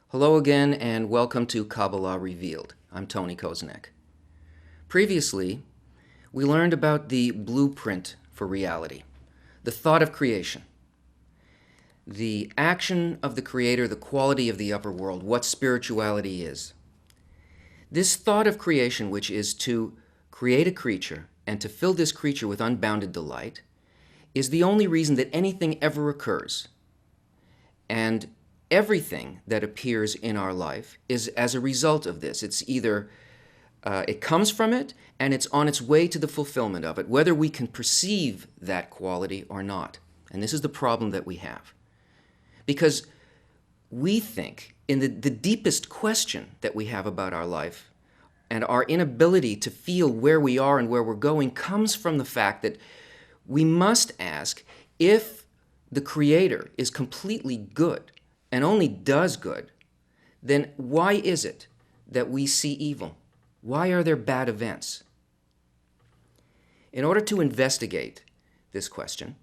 Hello again, and welcome to Kabbala Revealed. I'm Tony Koznek. Previously, we learned about the blueprint for reality, the thought of creation, the action of the Creator, the quality of the upper world, what spirituality is. This thought of creation, which is to create a creature and to fill this creature with unbounded delight, is the only reason that anything ever occurs. And everything that appears in our life is as a result of this. It's either it comes from it and it's on its way to the fulfillment of it, whether we can perceive that quality or not. And this is the problem that we have. Because we think in the deepest question that we have about our life and our inability to feel where we are and where we're going comes from the fact that we must ask if the Creator is completely good and only does good, then why is it that we see evil? Why are there bad events? In order to investigate this question,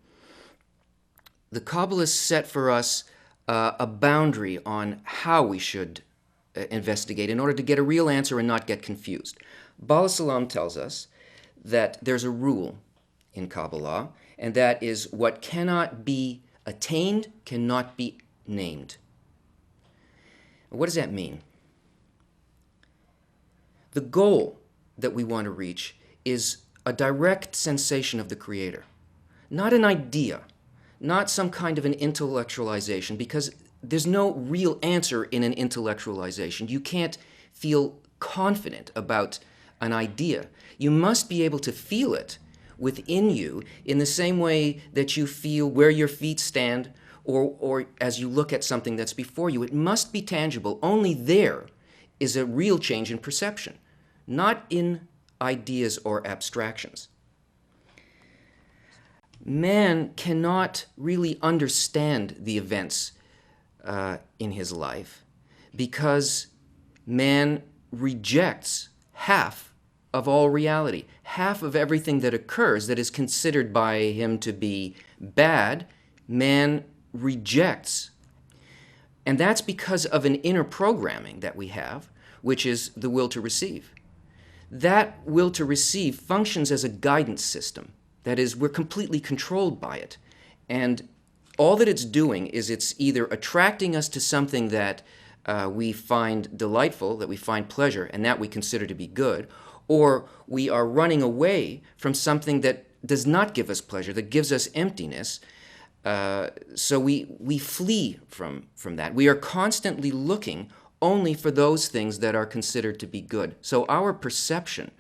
the Kabbalists set for us a boundary on how we should investigate in order to get a real answer and not get confused. Baal Salam tells us that there's a rule in Kabbalah, and that is what cannot be attained cannot be named. What does that mean? The goal that we want to reach is a direct sensation of the Creator, not an idea, not some kind of an intellectualization, because there's no real answer in an intellectualization. You can't feel confident about an idea. You must be able to feel it within you in the same way that you feel where your feet stand or as you look at something that's before you. It must be tangible. Only there is a real change in perception, not in ideas or abstractions. Man cannot really understand the events in his life because man rejects half of all reality. Half of everything that occurs that is considered by him to be bad, man rejects. And that's because of an inner programming that we have, which is the will to receive. That will to receive functions as a guidance system. That is, we're completely controlled by it. And all that it's doing is it's either attracting us to something that we find delightful, that we find pleasure, and that we consider to be good, or we are running away from something that does not give us pleasure, that gives us emptiness. So we flee from that. We are constantly looking only for those things that are considered to be good. So our perception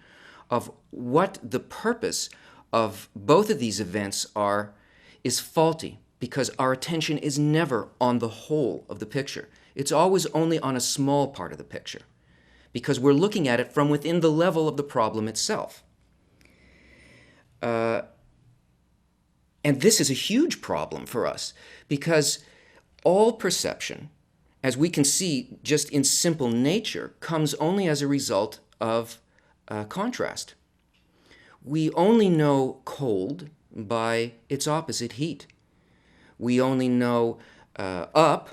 of what the purpose of both of these events is faulty, because our attention is never on the whole of the picture. It's always only on a small part of the picture, because we're looking at it from within the level of the problem itself. And this is a huge problem for us, because all perception, as we can see just in simple nature, comes only as a result of contrast. We only know cold by its opposite, heat. We only know up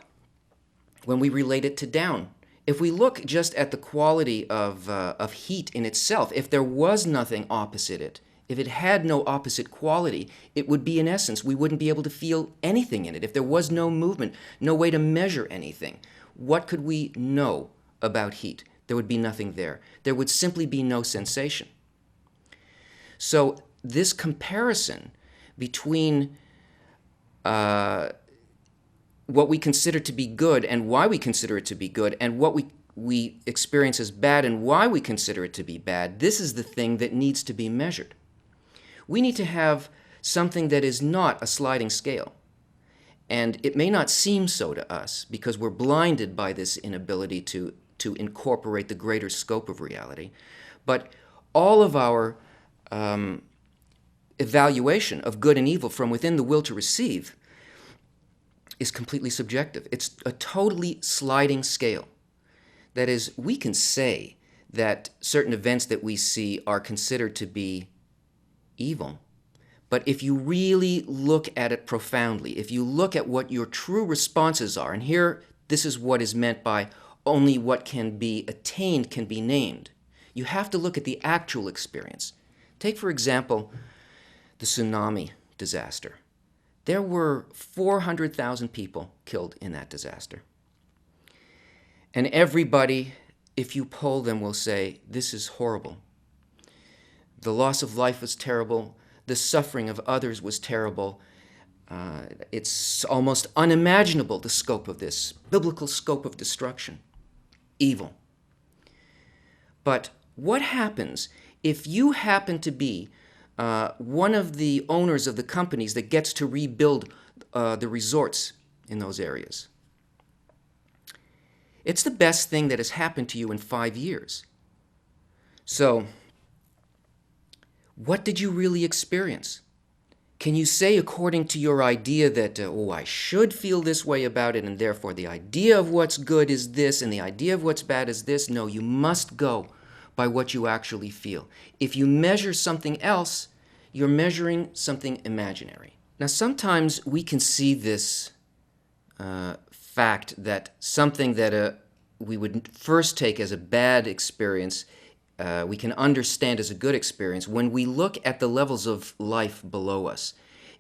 when we relate it to down. If we look just at the quality of heat in itself, if there was nothing opposite it, if it had no opposite quality, it would be in essence, we wouldn't be able to feel anything in it. If there was no movement, no way to measure anything, what could we know about heat? There would be nothing there. There would simply be no sensation. So this comparison between what we consider to be good and why we consider it to be good, and what we experience as bad and why we consider it to be bad, this is the thing that needs to be measured. We need to have something that is not a sliding scale. And it may not seem so to us because we're blinded by this inability to incorporate the greater scope of reality. But all of our evaluation of good and evil from within the will to receive is completely subjective. It's a totally sliding scale. That is, we can say that certain events that we see are considered to be evil, but if you really look at it profoundly, if you look at what your true responses are, and here this is what is meant by only what can be attained can be named. You have to look at the actual experience. Take, for example, the tsunami disaster. There were 400,000 people killed in that disaster. And everybody, if you poll them, will say, this is horrible. The loss of life was terrible. The suffering of others was terrible. It's almost unimaginable, the scope of this, biblical scope of destruction, evil. But what happens if you happen to be one of the owners of the companies that gets to rebuild the resorts in those areas? It's the best thing that has happened to you in 5 years. So, what did you really experience? Can you say according to your idea that, I should feel this way about it, and therefore the idea of what's good is this, and the idea of what's bad is this? No, you must go by what you actually feel. If you measure something else, you're measuring something imaginary. Now, sometimes we can see this fact that something that we would first take as a bad experience we can understand as a good experience when we look at the levels of life below us.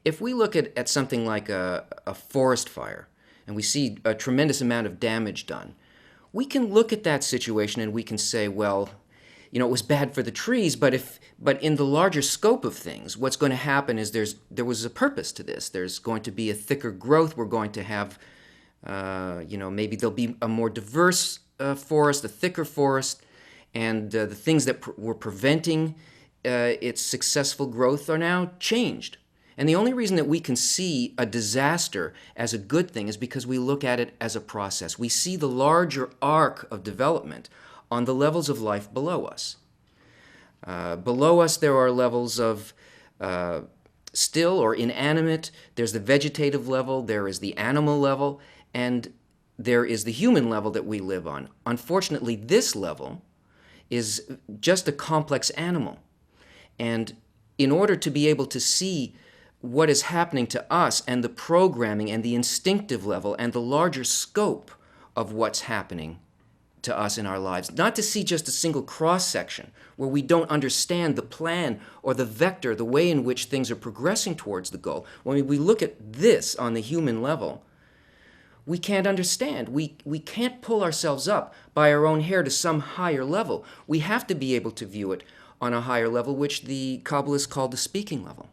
If we look at something like a forest fire and we see a tremendous amount of damage done, we can look at that situation and we can say, well, it was bad for the trees, but in the larger scope of things, what's going to happen is there was a purpose to this. There's going to be a thicker growth. We're going to have, maybe there'll be a more diverse forest, a thicker forest. And the things that were preventing its successful growth are now changed. And the only reason that we can see a disaster as a good thing is because we look at it as a process. We see the larger arc of development on the levels of life below us. Below us, there are levels of still or inanimate. There's the vegetative level. There is the animal level. And there is the human level that we live on. Unfortunately, this level is just a complex animal. And in order to be able to see what is happening to us and the programming and the instinctive level and the larger scope of what's happening to us in our lives, not to see just a single cross-section where we don't understand the plan or the vector, the way in which things are progressing towards the goal. When we look at this on the human level, we can't understand. We can't pull ourselves up by our own hair to some higher level. We have to be able to view it on a higher level, which the Kabbalists call the speaking level.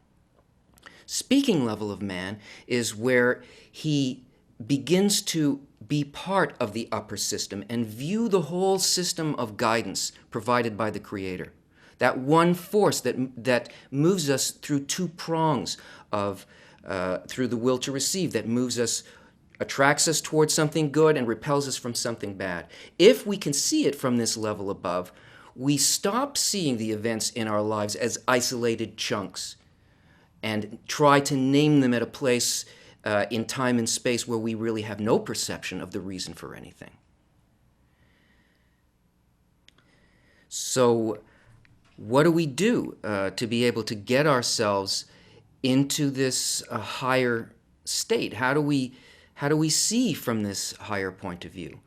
Speaking level of man is where he begins to be part of the upper system and view the whole system of guidance provided by the Creator. That one force that moves us through two prongs of through the will to receive, that attracts us towards something good and repels us from something bad. If we can see it from this level above, we stop seeing the events in our lives as isolated chunks and try to name them at a place in time and space where we really have no perception of the reason for anything. So what do we do to be able to get ourselves into this higher state? How do we see from this higher point of view?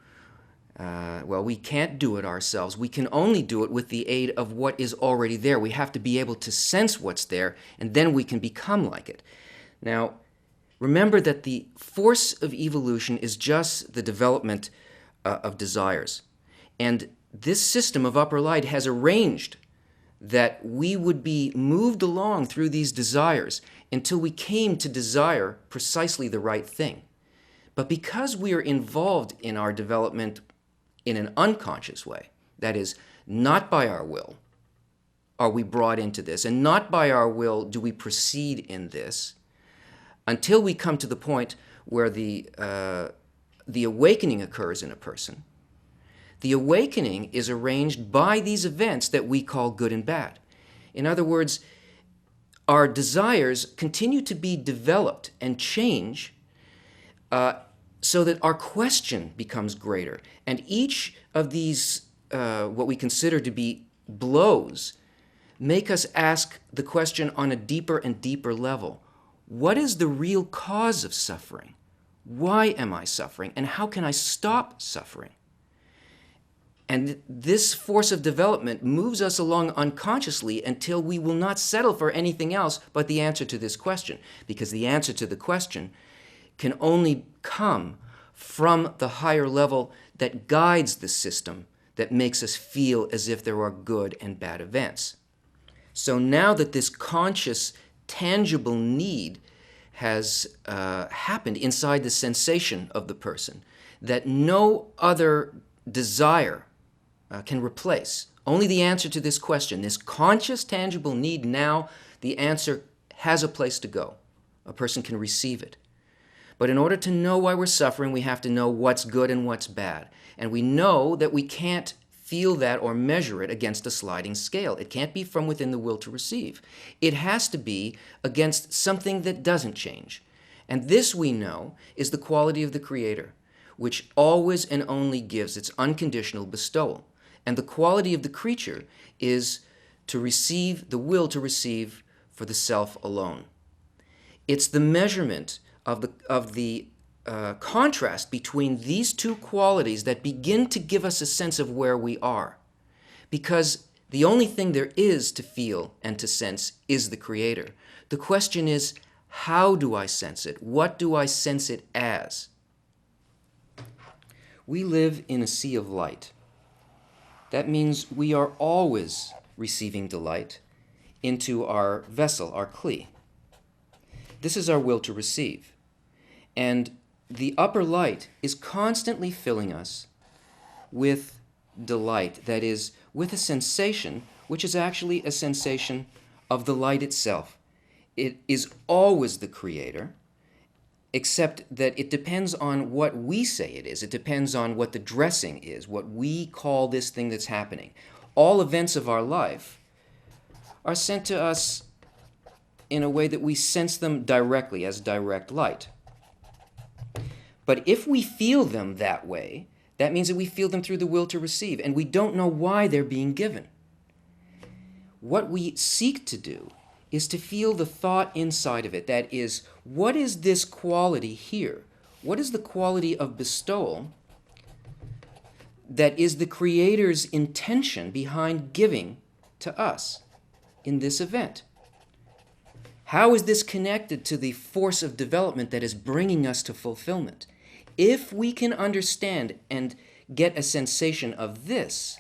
Well, we can't do it ourselves. We can only do it with the aid of what is already there. We have to be able to sense what's there, and then we can become like it. Now, remember that the force of evolution is just the development of desires. And this system of upper light has arranged that we would be moved along through these desires until we came to desire precisely the right thing. But because we are involved in our development in an unconscious way, that is, not by our will are we brought into this, and not by our will do we proceed in this, until we come to the point where the awakening occurs in a person. The awakening is arranged by these events that we call good and bad. In other words, our desires continue to be developed and change so that our question becomes greater. And each of these, what we consider to be blows, make us ask the question on a deeper and deeper level. What is the real cause of suffering? Why am I suffering? And how can I stop suffering? And this force of development moves us along unconsciously until we will not settle for anything else but the answer to this question. Because the answer to the question can only come from the higher level that guides the system that makes us feel as if there are good and bad events. So now that this conscious, tangible need has happened inside the sensation of the person that no other desire can replace, only the answer to this question, this conscious, tangible need, now the answer has a place to go. A person can receive it. But in order to know why we're suffering, we have to know what's good and what's bad. And we know that we can't feel that or measure it against a sliding scale. It can't be from within the will to receive. It has to be against something that doesn't change. And this, we know, is the quality of the Creator, which always and only gives its unconditional bestowal. And the quality of the creature is to receive, the will to receive for the self alone. It's the measurement of the contrast between these two qualities that begin to give us a sense of where we are. Because the only thing there is to feel and to sense is the Creator. The question is, how do I sense it? What do I sense it as? We live in a sea of light. That means we are always receiving delight into our vessel, our kli. This is our will to receive. And the upper light is constantly filling us with delight, that is, with a sensation which is actually a sensation of the light itself. It is always the Creator, except that it depends on what we say it is. It depends on what the dressing is, what we call this thing that's happening. All events of our life are sent to us in a way that we sense them directly as direct light. But if we feel them that way, that means that we feel them through the will to receive, and we don't know why they're being given. What we seek to do is to feel the thought inside of it. That is, what is this quality here? What is the quality of bestowal that is the Creator's intention behind giving to us in this event? How is this connected to the force of development that is bringing us to fulfillment? If we can understand and get a sensation of this,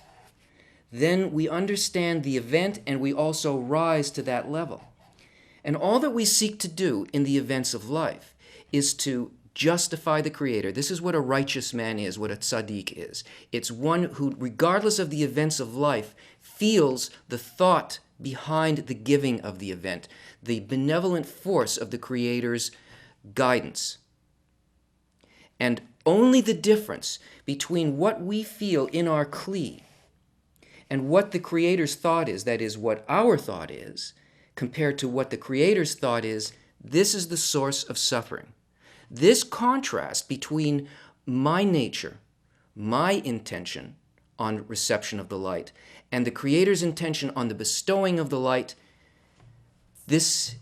then we understand the event and we also rise to that level. And all that we seek to do in the events of life is to justify the Creator. This is what a righteous man is, what a tzaddik is. It's one who, regardless of the events of life, feels the thought behind the giving of the event, the benevolent force of the Creator's guidance. And only the difference between what we feel in our kli and what the Creator's thought is, that is, what our thought is, compared to what the Creator's thought is, this is the source of suffering. This contrast between my nature, my intention on reception of the light, and the Creator's intention on the bestowing of the light, this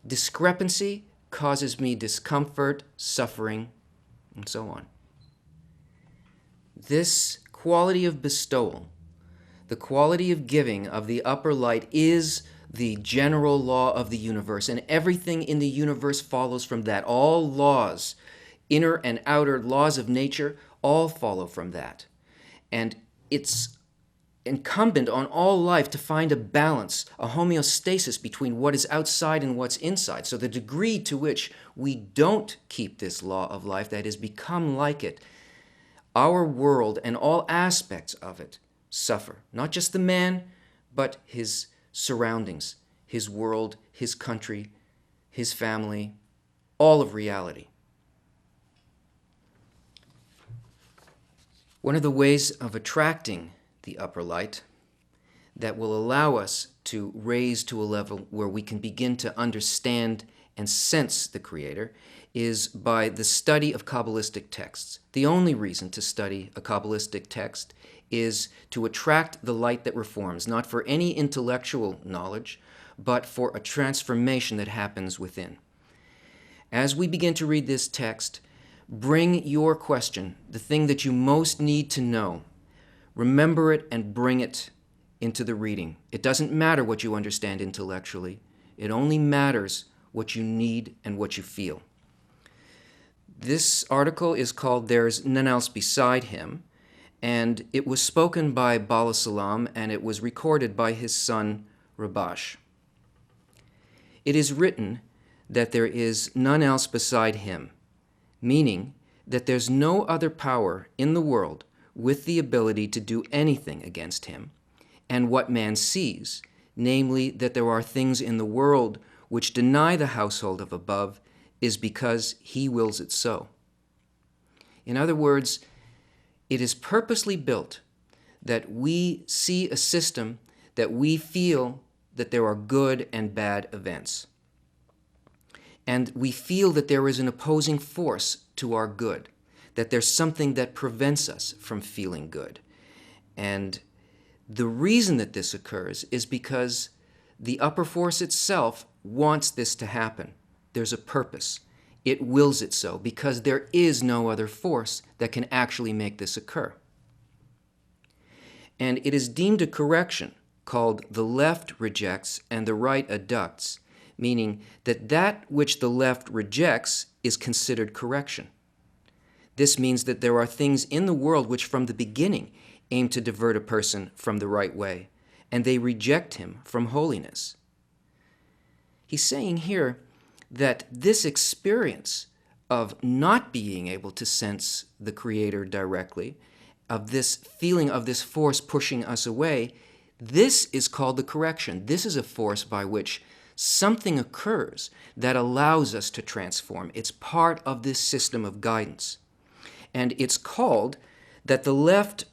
discrepancy causes me discomfort, suffering, and so on. This quality of bestowal, the quality of giving of the upper light, is the general law of the universe, and everything in the universe follows from that. All laws, inner and outer laws of nature, all follow from that. And it's incumbent on all life to find a balance, a homeostasis between what is outside and what's inside. So the degree to which we don't keep this law of life, that is, become like it, our world and all aspects of it suffer. Not just the man, but his surroundings, his world, his country, his family, all of reality. One of the ways of attracting the upper light that will allow us to raise to a level where we can begin to understand and sense the Creator is by the study of Kabbalistic texts. The only reason to study a Kabbalistic text is to attract the light that reforms, not for any intellectual knowledge, but for a transformation that happens within. As we begin to read this text, bring your question, the thing that you most need to know. Remember it and bring it into the reading. It doesn't matter what you understand intellectually. It only matters what you need and what you feel. This article is called There's None Else Beside Him, and it was spoken by Bala Salam, and it was recorded by his son Rabash. It is written that there is none else beside him, meaning that there's no other power in the world with the ability to do anything against him, and what man sees, namely that there are things in the world which deny the household of above, is because he wills it so. In other words, it is purposely built that we see a system that we feel that there are good and bad events. And we feel that there is an opposing force to our good, that there's something that prevents us from feeling good. And the reason that this occurs is because the upper force itself wants this to happen. There's a purpose. It wills it so because there is no other force that can actually make this occur. And it is deemed a correction called the left rejects and the right adducts, meaning that that which the left rejects is considered correction. This means that there are things in the world which from the beginning aim to divert a person from the right way, and they reject him from holiness. He's saying here that this experience of not being able to sense the Creator directly, of this feeling of this force pushing us away, this is called the correction. This is a force by which something occurs that allows us to transform. It's part of this system of guidance. And it's called that the left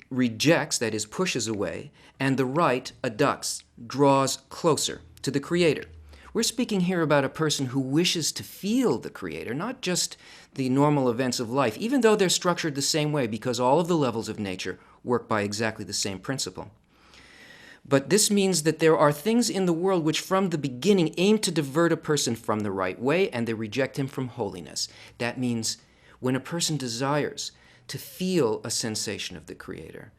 rejects, that is, pushes away, and the right adducts, draws closer to the Creator. We're speaking here about a person who wishes to feel the Creator, not just the normal events of life, even though they're structured the same way because all of the levels of nature work by exactly the same principle. But this means that there are things in the world which from the beginning aim to divert a person from the right way, and they reject him from holiness. That means when a person desires to feel a sensation of the Creator,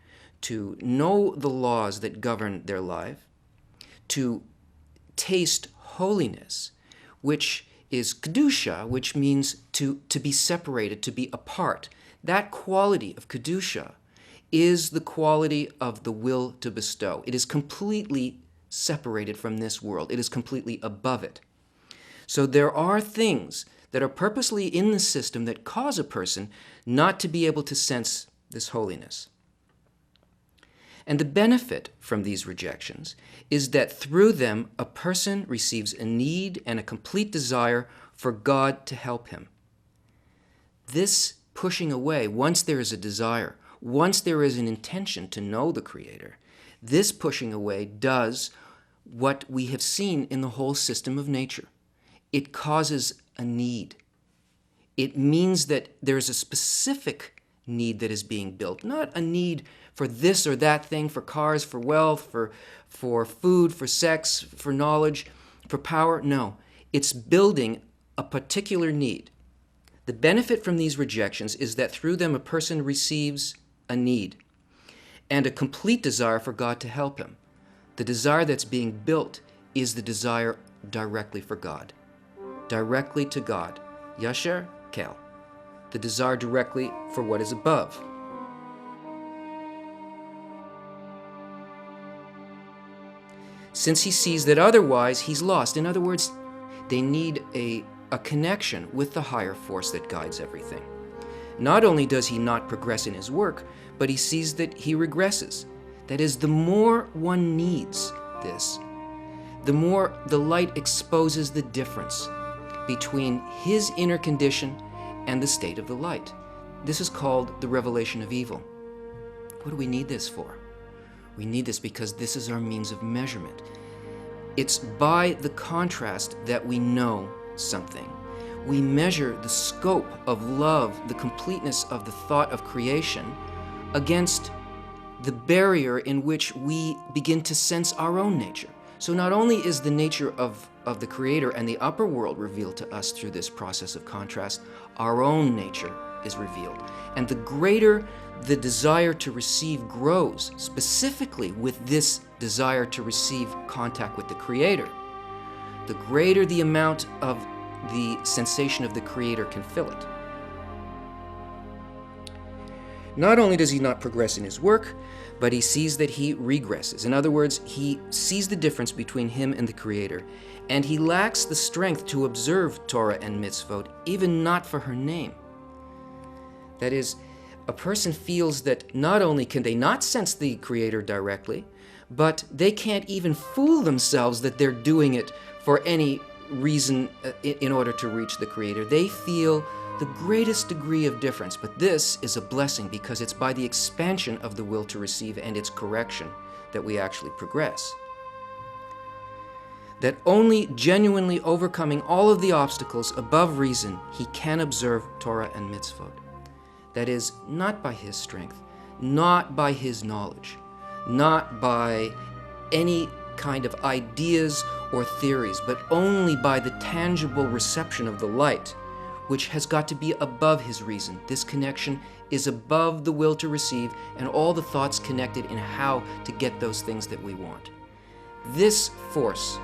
to know the laws that govern their life, to taste holiness, which is kedusha, which means to be separated, to be apart. That quality of kedusha is the quality of the will to bestow. It is completely separated from this world. It is completely above it. So there are things that are purposely in the system that cause a person not to be able to sense this holiness. And the benefit from these rejections is that through them a person receives a need and a complete desire for God to help him. This pushing away, once there is a desire, once there is an intention to know the Creator, this pushing away does what we have seen in the whole system of nature. It causes a need. It means that there is a specific need that is being built, not a need for this or that thing, for cars, for wealth, for food, for sex, for knowledge, for power. No, it's building a particular need. The benefit from these rejections is that through them a person receives a need and a complete desire for God to help him. The desire that's being built is the desire directly for God, directly to God. Yasher Kel. The desire directly for what is above. Since he sees that otherwise he's lost. In other words, they need a connection with the higher force that guides everything. Not only does he not progress in his work, but he sees that he regresses. That is, the more one needs this, the more the light exposes the difference between his inner condition and the state of the light. This is called the revelation of evil. What do we need this for? We need this because this is our means of measurement. It's by the contrast that we know something. We measure the scope of love, the completeness of the thought of creation, against the barrier in which we begin to sense our own nature. So not only is the nature of the Creator and the upper world revealed to us through this process of contrast, our own nature is revealed. And the greater the desire to receive grows, specifically with this desire to receive contact with the Creator, the greater the amount of the sensation of the Creator can fill it. Not only does he not progress in his work, but he sees that he regresses. In other words, he sees the difference between him and the Creator, and he lacks the strength to observe Torah and mitzvot, even not for her name. That is, a person feels that not only can they not sense the Creator directly, but they can't even fool themselves that they're doing it for any reason in order to reach the Creator. They feel the greatest degree of difference, but this is a blessing because it's by the expansion of the will to receive and its correction that we actually progress. That only genuinely overcoming all of the obstacles above reason, he can observe Torah and mitzvot. That is, not by his strength, not by his knowledge, not by any kind of ideas or theories, but only by the tangible reception of the light, which has got to be above his reason. This connection is above the will to receive and all the thoughts connected in how to get those things that we want. This force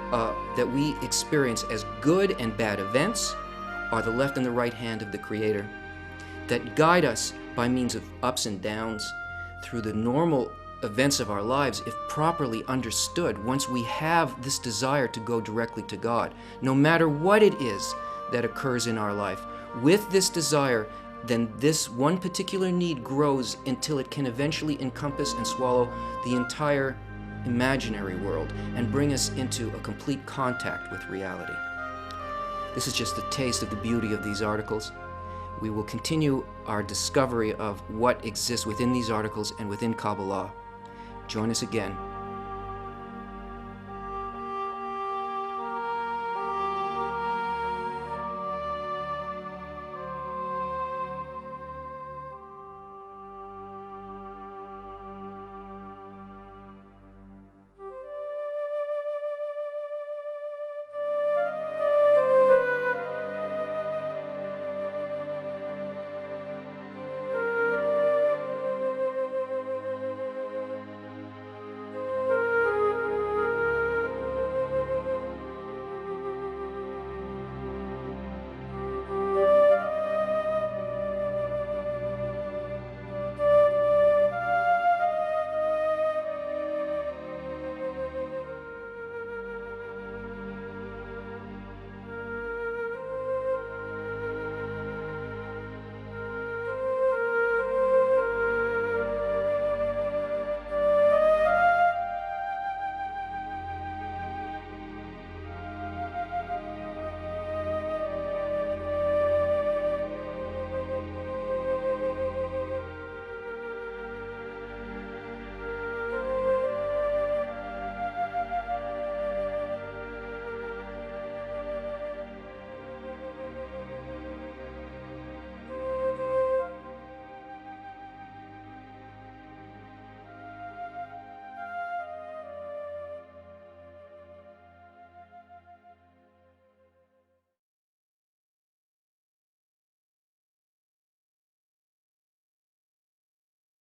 that we experience as good and bad events are the left and the right hand of the Creator that guide us by means of ups and downs through the normal events of our lives. If properly understood, once we have this desire to go directly to God, no matter what it is that occurs in our life, with this desire, then this one particular need grows until it can eventually encompass and swallow the entire imaginary world and bring us into a complete contact with reality. This is just a taste of the beauty of these articles. We will continue our discovery of what exists within these articles and within Kabbalah. Join us again